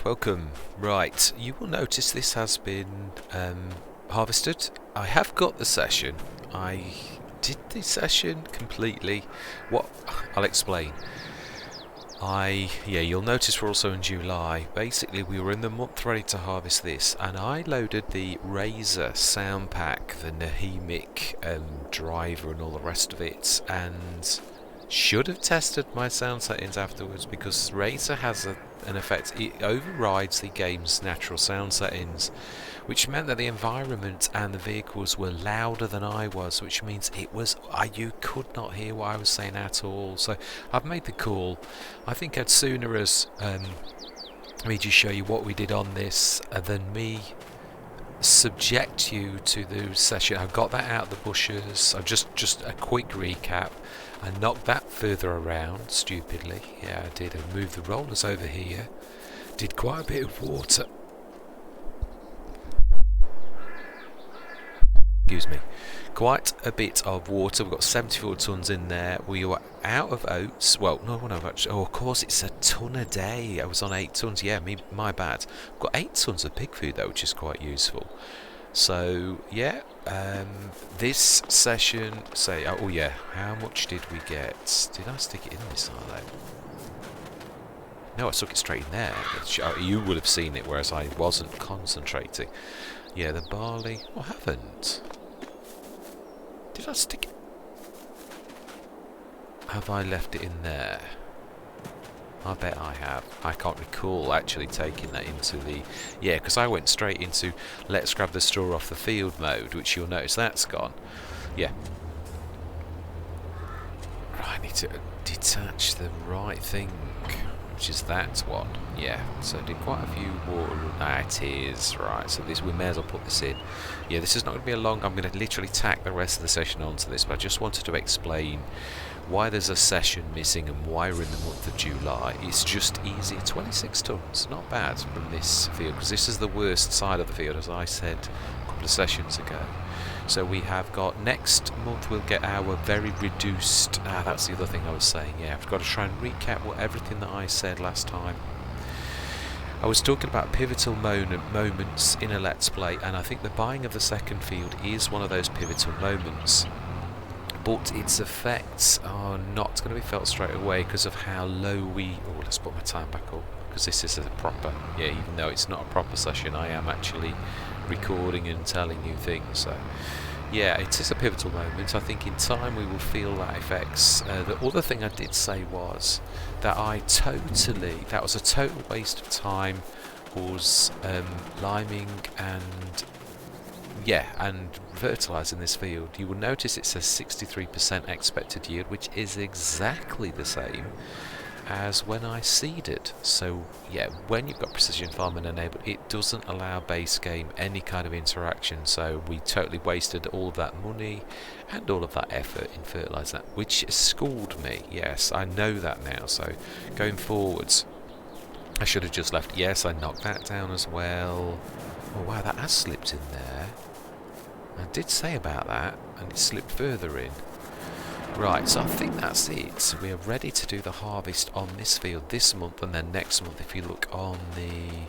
welcome. Right, you will notice this has been harvested. I have got the session. I did the session completely. I'll explain. You'll notice we're also in July. Basically, we were in the month ready to harvest this, and I loaded the Razer sound pack, the Nahimic driver, and all the rest of it, and should have tested my sound settings afterwards, because Razer has an effect. It overrides the game's natural sound settings, which meant that the environment and the vehicles were louder than I was, which means you could not hear what I was saying at all. So I've made the call. I think I'd sooner as me just show you what we did on this than me subject you to the session. I got that out of the bushes. I've just a quick recap. I knocked that further around stupidly. Yeah, I did. I moved the rollers over here. Did quite a bit of water. Excuse me. Quite a bit of water. We've got 74 tonnes in there. We were out of oats. Well, no, actually. Oh, of course, it's a tonne a day. I was on 8 tonnes. Yeah, my bad. I've got 8 tonnes of pig food though, which is quite useful. So yeah, this session. How much did we get? Did I stick it in this? No, I stuck it straight in there. You would have seen it, whereas I wasn't concentrating. Yeah, the barley. I haven't. Did I stick it? Have I left it in there? I bet I have. I can't recall actually taking that into the... Yeah, because I went straight into let's grab the straw off the field mode, which you'll notice that's gone. Yeah. Right, I need to detach the right thing, which is that one. Yeah, so I did quite a few water... it is. Right, so we may as well put this in. Yeah, this is not going to be a long... I'm going to literally tack the rest of the session onto this, but I just wanted to explain why there's a session missing and why we're in the month of July. It's just easier. 26 tonnes, not bad from this field, because this is the worst side of the field, as I said a couple of sessions ago. So we have got next month we'll get our very reduced... that's the other thing I was saying. Yeah, I've got to try and recap everything that I said last time. I was talking about pivotal moments in a Let's Play, and I think the buying of the second field is one of those pivotal moments. But its effects are not going to be felt straight away because of how low we... Oh, let's put my time back up, because this is a proper... Yeah, even though it's not a proper session, I am actually recording and telling you things. So, yeah, it is a pivotal moment. I think in time we will feel that effects. The other thing I did say was that that was a total waste of time, was liming and... Yeah, and fertilising this field. You will notice it says 63% expected yield, which is exactly the same as when I seeded. So yeah, when you've got precision farming enabled, it doesn't allow base game any kind of interaction. So we totally wasted all of that money and all of that effort in fertilising that, which schooled me. Yes, I know that now. So going forwards, I should have just left. Yes, I knocked that down as well. Oh wow, that has slipped in there. I did say about that, and it slipped further in. Right, so I think that's it. So we are ready to do the harvest on this field this month, and then next month, if you look on the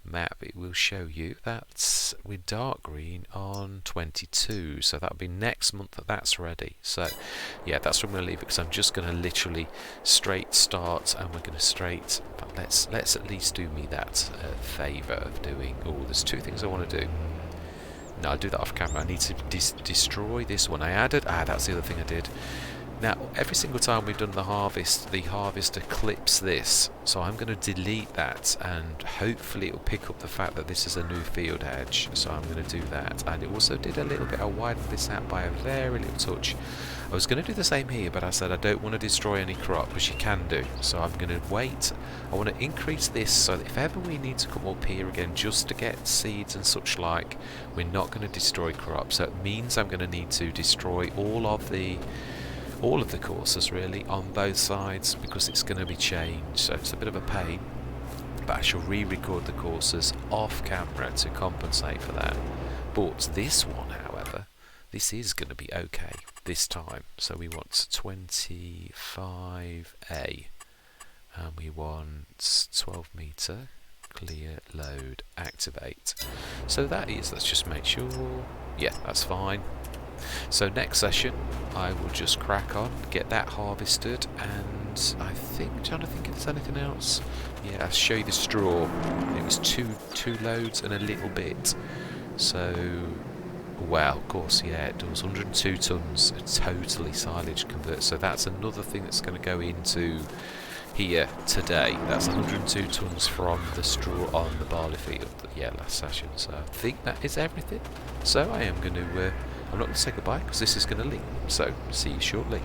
map, it will show you that's with dark green on 22. So that'll be next month that that's ready. So yeah, that's where I'm going to leave it, because I'm just going to literally straight start, and we're going to straight... But let's at least do me that favour of doing... Oh, there's two things I want to do. No, I'll do that off camera. I need to destroy this one. I added... that's the other thing I did. Now, every single time we've done the harvester clips this. So I'm going to delete that, and hopefully it will pick up the fact that this is a new field edge. So I'm going to do that. And it also did a little bit... I widened this out by a very little touch. I was going to do the same here, but I said I don't want to destroy any crop, which you can do. So I'm going to wait. I want to increase this so that if ever we need to come up here again just to get seeds and such like, we're not going to destroy crops. So it means I'm going to need to destroy all of the courses really on both sides, because it's going to be changed. So it's a bit of a pain, but I shall re-record the courses off camera to compensate for that. But this one, however, this is going to be okay this time. So we want 25A, and we want 12 metre clear load, activate. So that is, let's just make sure, yeah, that's fine. So next session I will just crack on, get that harvested, and I think, trying to think if there's anything else. Yeah, I'll show you the straw. It was two loads and a little bit. So, well, of course, yeah, it does 102 tonnes, totally silage convert. So that's another thing that's going to go into here today. That's 102 tonnes from the straw on the barley field. Yeah, last session. So I think that is everything. So I am going to, I'm not going to say goodbye because this is going to leave. So see you shortly.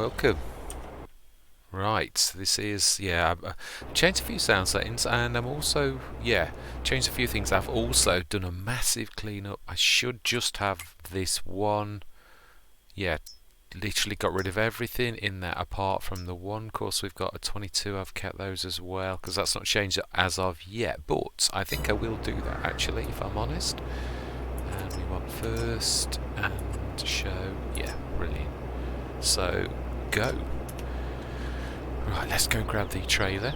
welcome. Right, this is, yeah, I've changed a few sound settings, and I'm also, yeah, changed a few things. I've also done a massive cleanup. I should just have this one, yeah, literally got rid of everything in that apart from the one course we've got a 22. I've kept those as well, because that's not changed as of yet, but I think I will do that, actually, if I'm honest. And we want first, and show, yeah, brilliant. So, go. Right, let's go grab the trailer.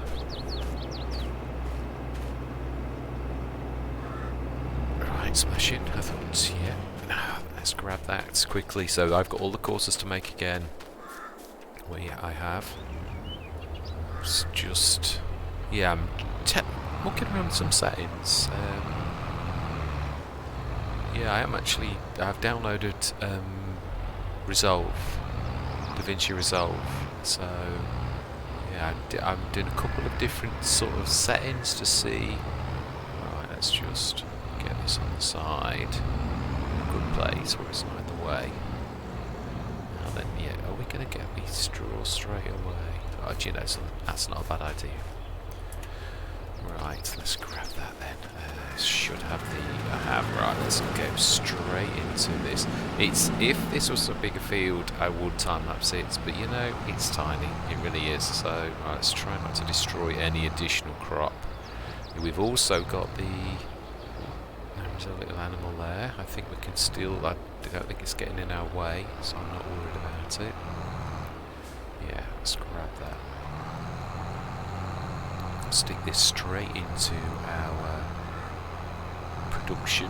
Right, smashing. I thought, yeah. Let's grab that quickly. So I've got all the courses to make again. Well, yeah, I have. It's just, yeah, I'm looking around some settings. Yeah, I've downloaded Resolve, DaVinci Resolve. So yeah, I'm doing a couple of different sort of settings to see. Right, let's just get this on the side, a good place where it's not in the way. Now then, yeah, are we going to get the straw straight away? Oh, do you know, so that's not a bad idea. Right, let's grab that then. Should have right, let's go straight into this. If this was a bigger field, I would time-lapse it, but you know, it's tiny, it really is. So, right, let's try not to destroy any additional crop. We've also got there's a little animal there. I think we can still, I don't think it's getting in our way, so I'm not worried about it. Yeah, let's grab that. Stick this straight into our production,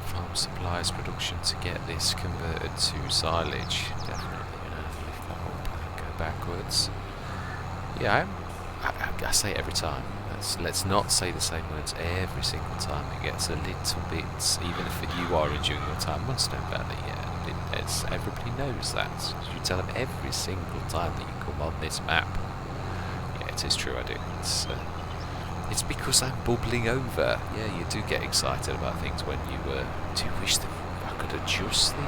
farm supplies production, to get this converted to silage. Definitely, lift that up and go backwards. Yeah, I say it every time. Let's not say the same words every single time. It gets a little bit, even if you are enjoying your time on Stone Valley, everybody knows that. You tell them every single time that you come on this map. It is true, I do. It's because I'm bubbling over. Yeah, you do get excited about things when you do wish that I could adjust the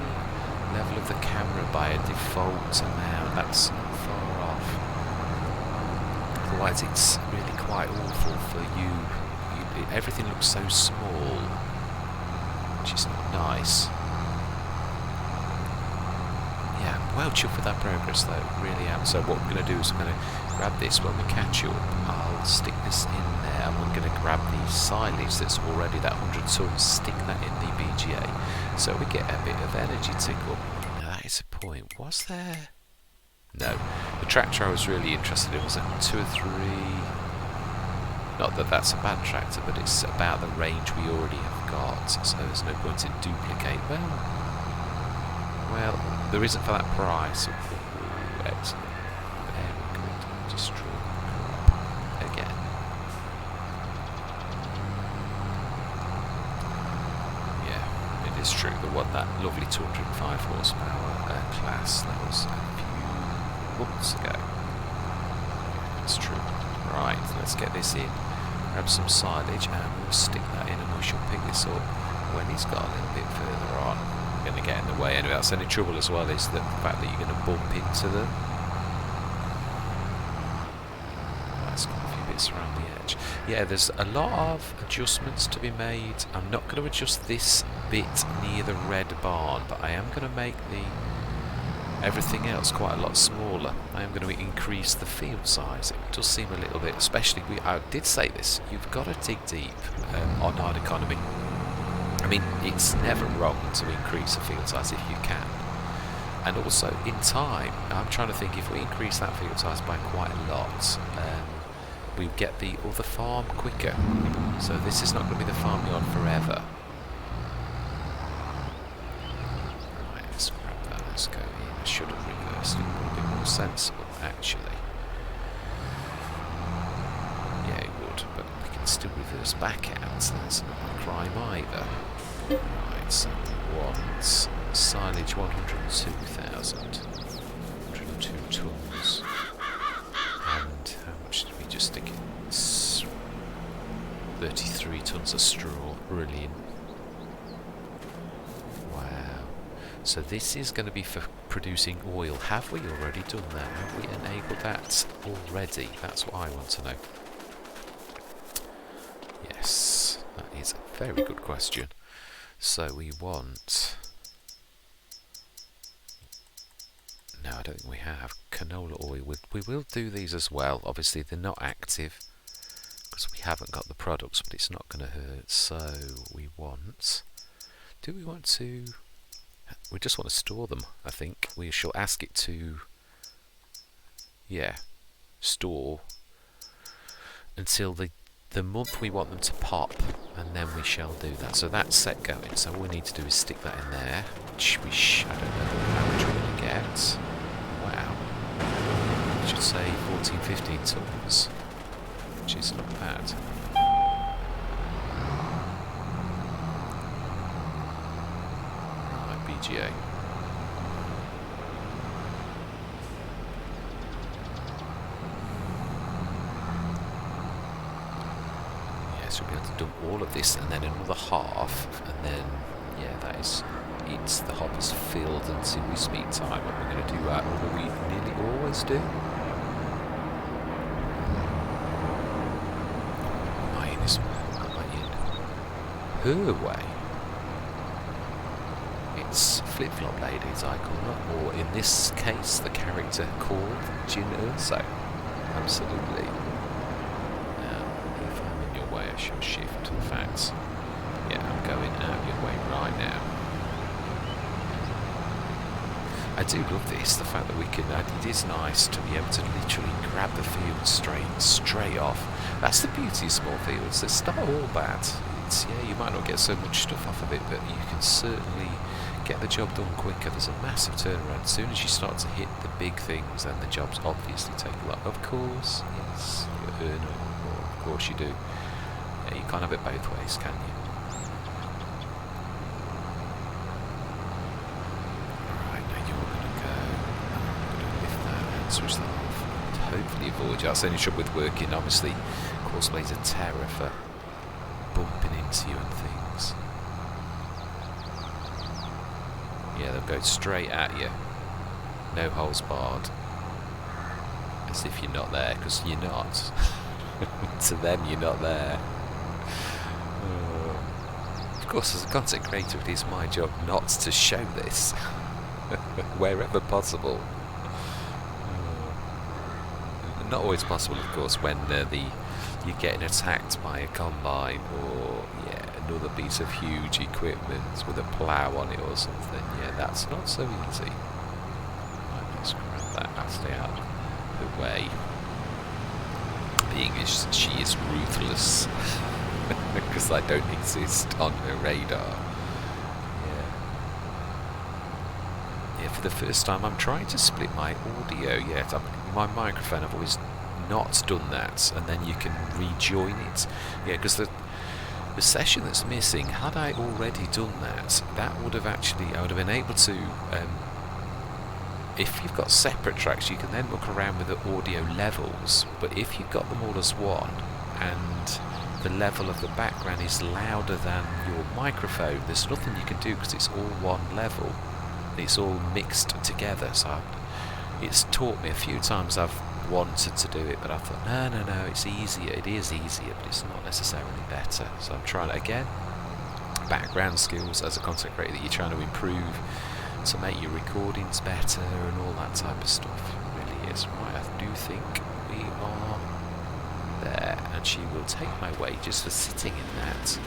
level of the camera by a default amount. That's not far off. Otherwise, it's really quite awful for you. Everything looks so small, which is not nice. Yeah, I'm well chuffed with that progress though, really am. So what we're going to do is we're going to grab this when we catch up. I'll stick this in there, and we're going to grab the silage that's already that 100 tons, stick that in the BGA, so we get a bit of energy tickle. Now that is a point. Was there? No. The tractor I was really interested in was at 2 or 3. Not that that's a bad tractor, but it's about the range we already have got, so there's no point in duplicate. Well, there isn't for that price. Ooh, excellent. Very good. Destroy again. Yeah, it is true. That lovely 205 horsepower class, that was a few months ago. It's true. Right, let's get this in. Grab some silage and we'll stick that in, and we shall pick this up when he's got a little bit further on. Going to get in the way anyway. That's any trouble as well, is the fact that you're going to bump into them. That's got a few bits around the edge. Yeah, there's a lot of adjustments to be made. I'm not going to adjust this bit near the red barn, but I am going to make everything else quite a lot smaller. I am going to increase the field size. It does seem a little bit, especially, I did say this, you've got to dig deep on hard economy. I mean, it's never wrong to increase the field size if you can. And also, in time, I'm trying to think, if we increase that field size by quite a lot, we get the other farm quicker. So this is not going to be the farm you're on forever. Right, let's grab that, let's go in. I should have reversed it, it would be more sensible, actually. Yeah, it would, but we can still reverse back out, so that's not a crime either. Right, so we want silage 102,000, 102 tons, and how much did we just stick in? 33 tons of straw, brilliant. Wow, so this is going to be for producing oil. Have we already done that? Have we enabled that already? That's what I want to know. Yes, that is a very good question. So we want... No, I don't think we have. Canola oil. We will do these as well. Obviously, they're not active because we haven't got the products, but it's not going to hurt. So we want... Do we want to... We just want to store them, I think. We shall ask it to... Yeah. Store until the month we want them to pop, and then we shall do that. So that's set going. So all we need to do is stick that in there, which I don't know how much we're going to get. Wow. I should say 14, 15 tons, which is not bad. Right, BGA. We'll be able to dump all of this and then another half, and then yeah, that is it. The hopper's filled until we speed time. What we're going to do that, what we nearly always do. Am I in this way? Am I in her way? It's flip-flop ladies, I call her, or in this case, the character called Jin Urso. Absolutely. I shall shift. In fact, yeah, I'm going out your way right now. I do love this, the fact that we can, it is nice to be able to literally grab the field straight off. That's the beauty of small fields. It's not all bad. It's, yeah, you might not get so much stuff off of it, but you can certainly get the job done quicker. There's a massive turnaround. As soon as you start to hit the big things, then the jobs obviously take a lot. Of course, yes, you earn it, or of course you do. Yeah, you can't have it both ways, can you? Alright, now you're going to go. I'm going to lift that and switch that off. And hopefully avoid you. That's the only trouble with working. Obviously, Courseplays are terror for bumping into you and things. Yeah, they'll go straight at you. No holes barred. As if you're not there, because you're not. To them, you're not there. Of course, as a content creator, it is my job not to show this wherever possible. Not always possible, of course, when you're getting attacked by a combine or another piece of huge equipment with a plough on it or something. Yeah, that's not so easy. Right, let's grab that. I'll stay out of the way. Being as she is ruthless. Because I don't exist on her radar. Yeah, for the first time I'm trying to split my audio. Yeah, my microphone, I've always not done that, and then you can rejoin it. Yeah, because the session that's missing, had I already done that, that would have actually, I would have been able to, if you've got separate tracks, you can then look around with the audio levels, but if you've got them all as one, and the level of the background is louder than your microphone, there's nothing you can do because it's all one level. It's all mixed together. So it's taught me a few times. I've wanted to do it, but I thought, no, it's easier. It is easier, but it's not necessarily better. So I'm trying to, again, background skills as a content creator that you're trying to improve to make your recordings better and all that type of stuff. It really is. Right, I do think we are there, and she will take my wages for sitting in that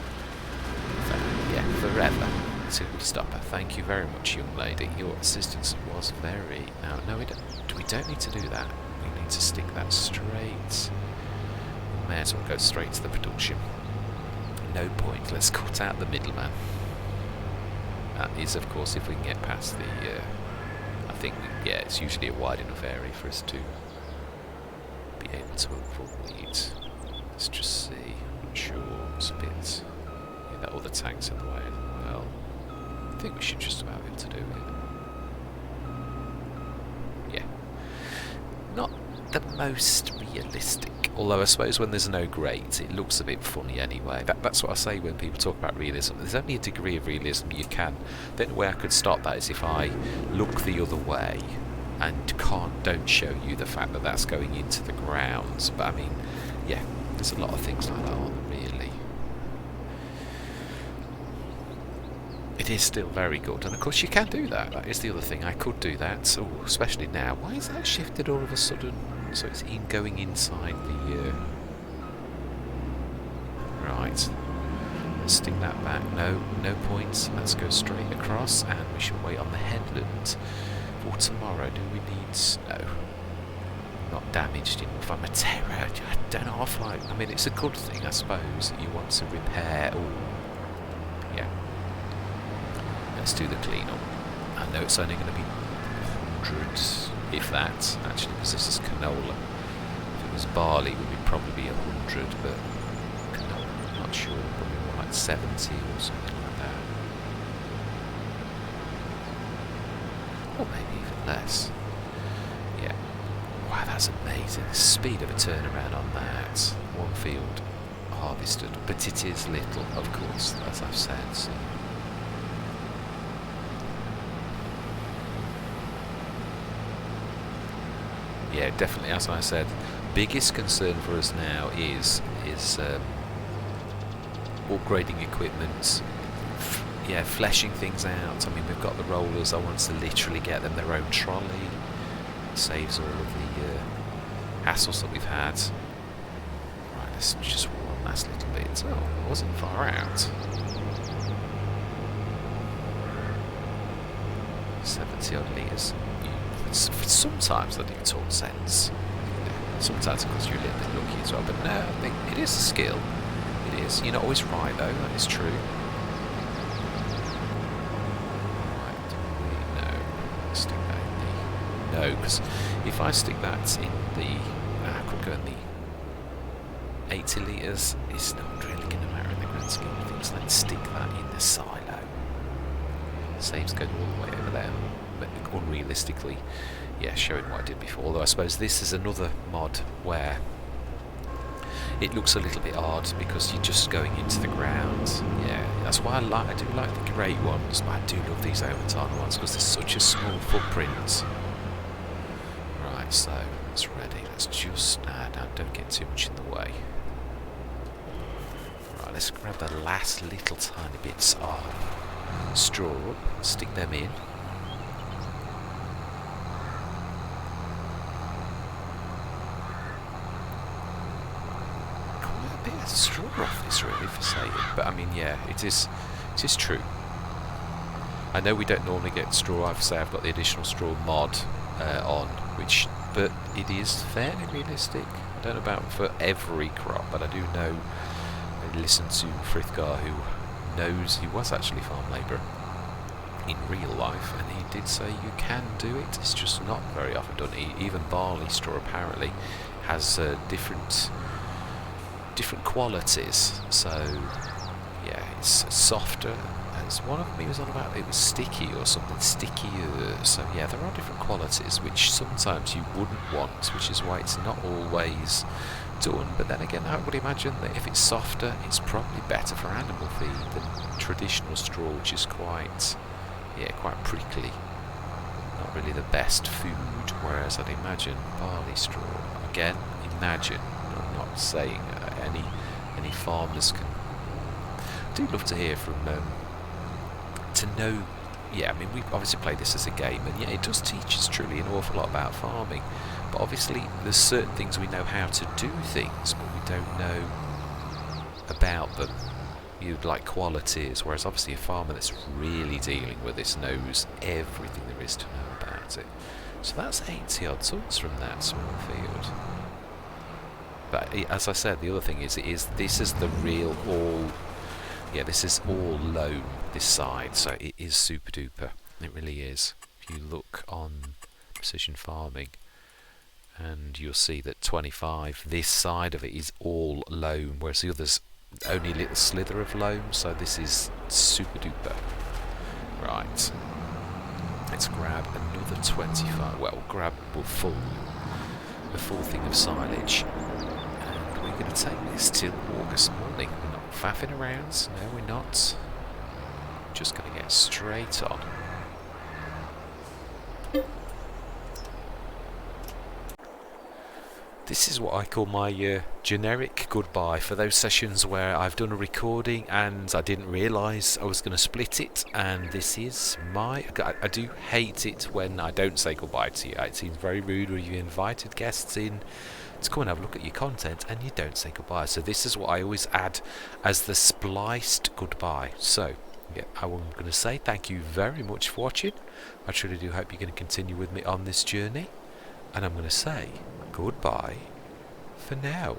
forever until we stop her. Thank you very much, young lady. Your assistance was very... No, we don't need to do that. We need to stick that straight. We may as well go straight to the production. No point. Let's cut out the middleman. That is, of course, if we can get past the... I think, it's usually a wide enough area for us to be able to avoid. Let's just see. I'm not sure. It's a bit... Yeah, that other tank's in the way as well. I think we should just about be able to do it. Yeah. Not the most realistic Although I suppose when there's no grate, it looks a bit funny anyway. That's what I say when people talk about realism. There's only a degree of realism you can. The only way I could stop that is if I look the other way and don't show you the fact that that's going into the ground. But I mean, yeah, there's a lot of things like that, aren't there, really? It is still very good, and of course you can do that. That is the other thing. I could do that, especially now. Why is that shifted all of a sudden? So it's going inside the... Right. Let's stick that back. No points. Let's go straight across, and we shall wait on the headland for tomorrow. Do we need snow? Not damaged enough. I'm a terror. I don't know if I mean, it's a good thing, I suppose, that you want to repair. Oh, yeah. Let's do the clean-up. I know it's only going to be 100, if that, actually, because this is canola. If it was barley, it would probably be 100, but canola, I'm not sure, probably more like 70 or something like that. Or maybe even less. Yeah. Wow, that's amazing. The speed of a turnaround on that. One field harvested, but it is little, of course, as I've said. So. Yeah, definitely, as I said, biggest concern for us now is upgrading equipment, fleshing things out. I mean, we've got the rollers. I want to literally get them their own trolley. It saves all of the hassles that we've had. Right, let's just one last little bit. Oh, it wasn't far out. 70 odd litres. Sometimes I think it's all sense. Sometimes because you're a little bit lucky as well, but no, I think it is a skill. It is. You're not always right though, that is true. Right, do we? No. Stick that in the... No, because if I stick that in the... I could go in the 80 litres, it's not really going to matter in the grand scheme of things. Let's stick that in the silo. Saves going all the way over there. But unrealistically, yeah, showing what I did before. Although I suppose this is another mod where it looks a little bit odd because you're just going into the ground. Yeah, that's why I do like the great ones, but I do love these overtime ones because there's such a small footprint. Right, so it's ready. Let's just don't get too much in the way. Right, let's grab the last little tiny bits of straw, stick them in. Straw off this really for saying, but I mean, yeah, it is true. I know we don't normally get straw. I've got the additional straw mod on, but it is fairly realistic. I don't know about for every crop, but I do know. I listened to Frithgar, who knows, he was actually farm labourer in real life, and he did say you can do it. It's just not very often done. Even barley straw apparently has different qualities, so yeah, it's softer. As one of them he was on about, it was sticky or something stickier. So yeah, there are different qualities which sometimes you wouldn't want, which is why it's not always done. But then again, I would imagine that if it's softer, it's probably better for animal feed than traditional straw, which is quite prickly. Not really the best food. Whereas I'd imagine barley straw, again, imagine. I'm not saying any farmers can. I do love to hear from to know. Yeah, I mean, we obviously play this as a game, and yeah, it does teach us truly an awful lot about farming. But obviously, there's certain things we know how to do things, but we don't know about them. You'd like qualities, whereas obviously a farmer that's really dealing with this knows everything there is to know about it. So that's 80 odd tons from that small field. But as I said, the other thing is, this is the real all. Yeah, this is all loam, this side, so it is super duper. It really is. If you look on precision farming, and you'll see that 25, this side of it is all loam, whereas the others only a little slither of loam. So this is super duper. Right. Let's grab another 25. Well, grab a full thing of silage. till August morning. We're not faffing around. No, we're not. Just going to get straight on. This is what I call my generic goodbye for those sessions where I've done a recording and I didn't realise I was going to split it, and this is my... I do hate it when I don't say goodbye to you. It seems very rude when you've invited guests in to come and have a look at your content and you don't say goodbye. So this is what I always add as the spliced goodbye. So yeah, I'm going to say thank you very much for watching. I truly do hope you're going to continue with me on this journey, and I'm going to say goodbye for now.